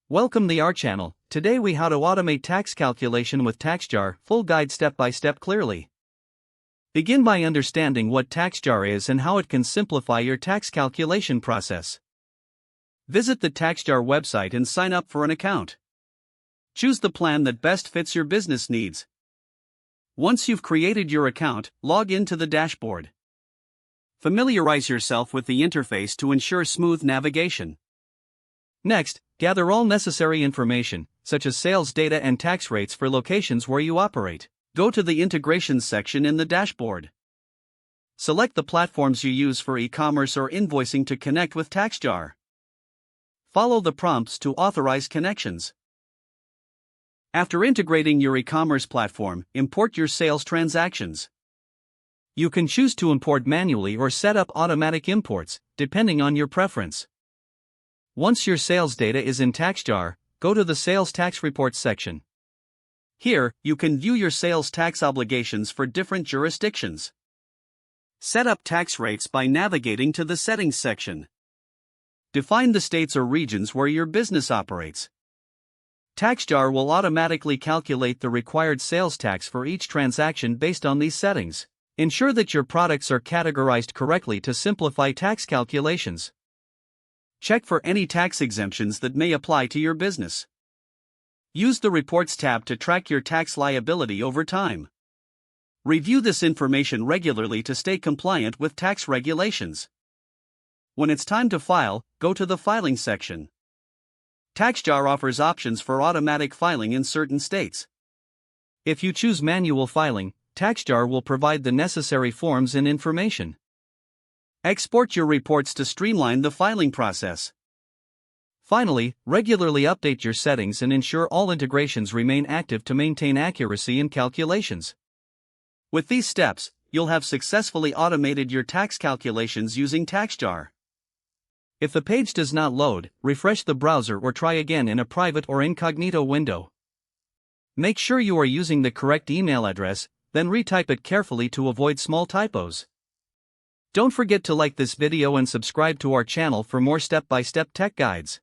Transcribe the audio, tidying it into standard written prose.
Welcome to our channel. Today we how to automate tax calculation with TaxJar, full guide step by step clearly. Begin by understanding what TaxJar is and how it can simplify your tax calculation process. Visit the TaxJar website and sign up for an account. Choose the plan that best fits your business needs. Once you've created your account, log into the dashboard. Familiarize yourself with the interface to ensure smooth navigation. Next, gather all necessary information, such as sales data and tax rates for locations where you operate. Go to the Integrations section in the dashboard. Select the platforms you use for e-commerce or invoicing to connect with TaxJar. Follow the prompts to authorize connections. After integrating your e-commerce platform, import your sales transactions. You can choose to import manually or set up automatic imports, depending on your preference. Once your sales data is in TaxJar, go to the Sales Tax Reports section. Here, you can view your sales tax obligations for different jurisdictions. Set up tax rates by navigating to the Settings section. Define the states or regions where your business operates. TaxJar will automatically calculate the required sales tax for each transaction based on these settings. Ensure that your products are categorized correctly to simplify tax calculations. Check for any tax exemptions that may apply to your business. Use the Reports tab to track your tax liability over time. Review this information regularly to stay compliant with tax regulations. When it's time to file, go to the Filing section. TaxJar offers options for automatic filing in certain states. If you choose manual filing, TaxJar will provide the necessary forms and information. Export your reports to streamline the filing process. Finally, regularly update your settings and ensure all integrations remain active to maintain accuracy in calculations. With these steps, you'll have successfully automated your tax calculations using TaxJar. If the page does not load, refresh the browser or try again in a private or incognito window. Make sure you are using the correct email address, then retype it carefully to avoid small typos. Don't forget to like this video and subscribe to our channel for more step-by-step tech guides.